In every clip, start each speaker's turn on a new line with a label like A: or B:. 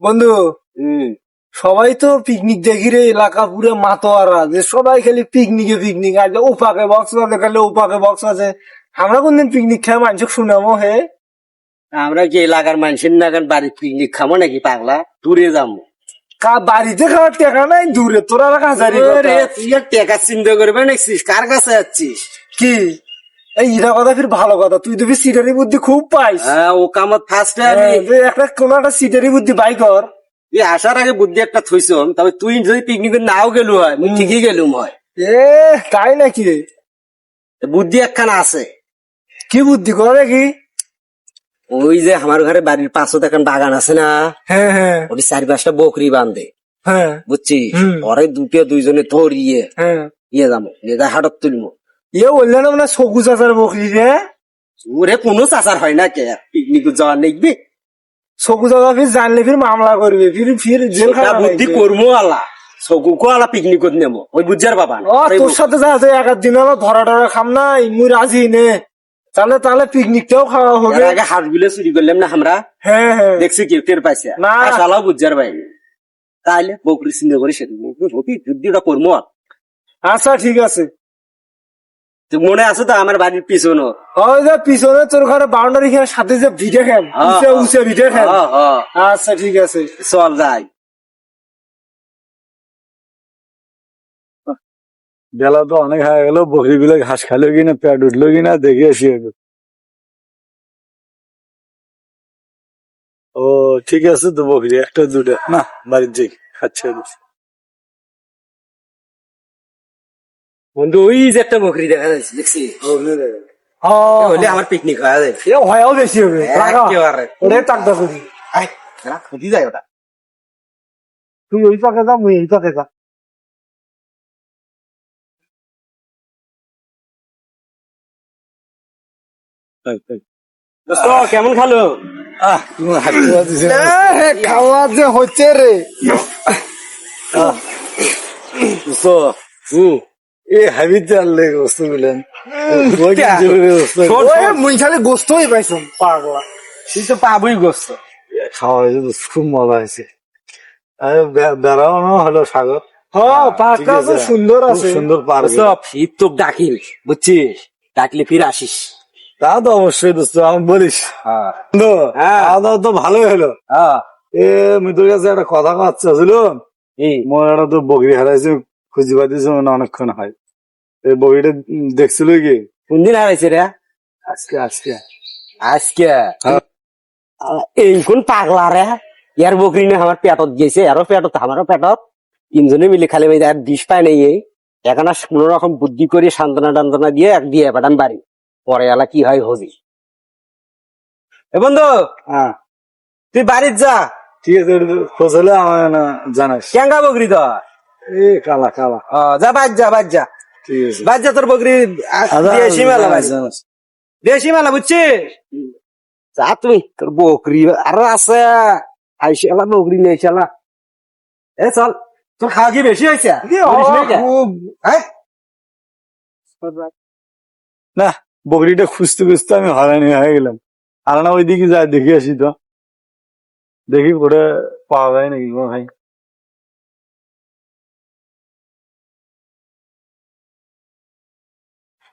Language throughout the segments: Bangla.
A: বন্ধু সবাই তো পিকনিক দেখি রে, এলাকা পুরো মাতোয়ারা যে সবাই খালি পিকনিক আজ ওপাকে বক্স বাজে, খালি ওপাকে বক্স আছে। আমরা কোনদিন পিকনিক খাই মানুষ শুনামো হে?
B: আমরা কি এলাকার মানুষের নাগান বাড়ি পিকনিক খাবো নাকি পাগলা? দূরে যাবো।
A: বাড়িতে খাওয়ার টাকা নাই, দূরে তোরা হাজারি
B: তুই আর টাকা চিন্তা করবে নাকছিস? কার কাছে যাচ্ছিস?
A: কি এই ইটা কথা ফির ভালো কথা, তুই তো ফির সিটারি বুদ্ধি খুব পাইস।
B: হ্যাঁ, ও কামত ফার্স্টে
A: একটা কোন একটা সিটারি বুদ্ধি বাই কর।
B: তুই আসার আগে বুদ্ধি একটা থইছন, তবে তুই যদি পিকনিকে নাও গেলু হয়, মুই ঠিকই গেলুম হয়।
A: এ তাই নাকি?
B: বুদ্ধি একখানা আছে।
A: কি বুদ্ধি করে কি?
B: ওই যে আমার ঘরে বাড়ির পাশে এখন বাগান আছে না,
A: হ্যাঁ হ্যাঁ
B: ওটি 4-5টা বকরি বান্ধে,
A: হ্যাঁ
B: বুঝছিস?
A: হুম।
B: ওরে দুইজনে ধরিয়ে
A: হ্যাঁ
B: যাবো, হাটত তুলবো।
A: ইয়ে বললেন না মানে সবুজ আচার বকরি রে?
B: ওরে কোনো চাচার হয় না কে পিকনিক যাওয়া নেকবি?
A: সবুজ আচার ফির জানলে ফির মামলা করবে, ফির ফির জেল
B: সেটা
A: খাটা
B: বুদ্ধি করবো আলা, সগুকো আলা পিকনিক নেবো, ওই বুঝার বাবা না।
A: ও তোর সাথে যা আছে এক দিন হলো ধরা টরা খাম নাই, মুই রাজি নে। তাহলে তাহলে পিকনিকটাও খাওয়া হবে।
B: এর আগে হাঁস গুলো চুরি করলাম না আমরা,
A: হ্যাঁ হ্যাঁ
B: দেখছি কেউ টের পাইছে
A: না।
B: শালাও বুঝার বাইরে। তাহলে বকরি চিন্তা করি বুদ্ধিটা করবো।
A: আচ্ছা ঠিক আছে।
B: তুই মনে আছে তো আমার বাড়ির পিছনে
A: ওই যে পিছনে তোর ঘরে বাউন্ডারি খেয়ে সাথে যে ভিটে খেন, উঁচে উঁচে ভিটে খেন। আচ্ছা ঠিক আছে,
B: চল যাই।
C: বেলা তো অনেক হয়ে গেল, বকরি গুলো ঘাস খালো কিনা, পেট উঠলো কিনা দেখে আসি আগে। ও ঠিক আছে তো, বকরি একটা দুটো না বাড়ির যাই খাচ্ছে।
B: বন্ধু ওই যে একটা বকরি দেখা যাচ্ছে, দেখছি হলে আমার পিকনিক হয়ে যায়।
A: এ হয়াও বেশি হবে।
B: একেবারে।
A: ওরে টাকদা করি,
B: আয়, খুঁজি যায় ওটা।
A: তুই ওই পাকে যা, মুই এই পাকে যা।
B: দোস্ত কেমন খালো?
A: খাওয়া যে হচ্ছে রে।
C: এ হাবিত জানলে বস্তু গুলেন
A: মুই খালি গোস্ত হয়ে পাইছম পাগলা।
B: তুই তো পাবই গোস্ত।
C: খাওয়া হয়েছে তো, খুব মজা হয়েছে। বেড়ানো হলো সাগর।
A: হ্যাঁ পার্কটা তো সুন্দর
C: খুব
A: আছে।
C: সুন্দর পার্ক।
B: ফির তো ডাকিল, বুঝছিস? ডাকলে ফির আসিস।
C: তা তো অবশ্যই দোস্ত, আমি বলিস।
B: হ্যাঁ
C: বন্ধু,
B: হ্যাঁ।
C: খাওয়া দাওয়া তো ভালোই হলো।
B: হ্যাঁ
C: এ আমি তোর কাছে একটা কথা কাচ্ছা ছিল। মোর একটা তো বকরি হারাইছে, খুঁজি পাইতেছে মানে অনেকক্ষণ হয়। এই বকরিটা দেখছিল কি?
B: কোন দিন হারাইছে রে?
C: আজকে আজকে
B: আজকে?
C: হ্যাঁ।
B: এই কোন পাগলা রে? ইয়ার বকরি না আমার পেটত গেছে, আরো পেটত, আমারও পেটত। তিনজনে মিলে খালি আর বিষ পায় নাই। এই এখন আর কোন রকম বুদ্ধি করে সান্ত্বনা টান্তনা দিয়ে পাঠান বাড়ি। পরে এলা কি হয় হবি। এ বন্ধু,
C: হ্যাঁ
B: তুই বাড়ির যা।
C: ঠিক আছে, খোঁজ হলে আমার জানাস।
B: কেঙ্গা বকরি তো?
C: এ কালা কালা।
B: যা বাজ যা
C: ঠিক আছে,
B: বাজ যা, তোর বকরি দেশি মেলা বাড়ি,
C: জানাস।
B: দেশি মেলা, বুঝছিস? যা তুই, তোর বকরি আরো আছে। আইসালা বকরি নেই চালা। এ চল, তোর খাওয়া কি বেশি হয়েছে? হ্যাঁ?
C: না, বকরিটা খুঁজতে খুঁজতে আমি হয়রানি হয়ে গেলাম। আর না ওইদিকে যাই দেখে আসি তো, দেখি করে পাওয়া যায় নাকি গো ভাই।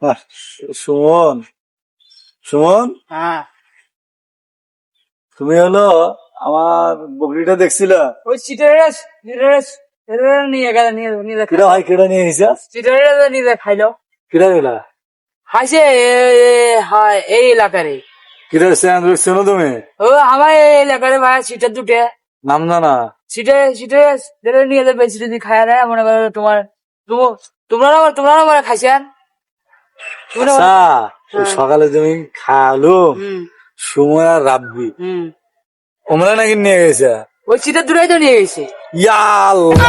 C: আহ, সুমন, সুমন,
A: হ্যাঁ
C: তুমি হলো আমার বকরিটা দেখছিল?
D: ওই চিটারেস নিয়ে গেল, নিয়ে
C: কিরা ভাই, কিরা নিয়ে এসেছে?
D: চিটারেস নিয়ে খাইলো,
C: কিরা গেলা?
D: খাইছে হয় এই এলাকারে।
C: কিরা চেনো তুমি?
D: ও আমার এই এলাকারে ভাই সিটার দুটে
C: নাম জানা?
D: চিটারেস নিয়ে যাবে, চিটে খায় না মনে করো তোমার। তোমরা মানে খাইছেন?
C: আচ্ছা, সকালে তুমি খালো সময় আর রাব্বি ওমরা নাকি নিয়ে গেছে?
D: ওই চিটার দুটাই তো নিয়ে গেছে।
C: ইয়া আল্লাহ।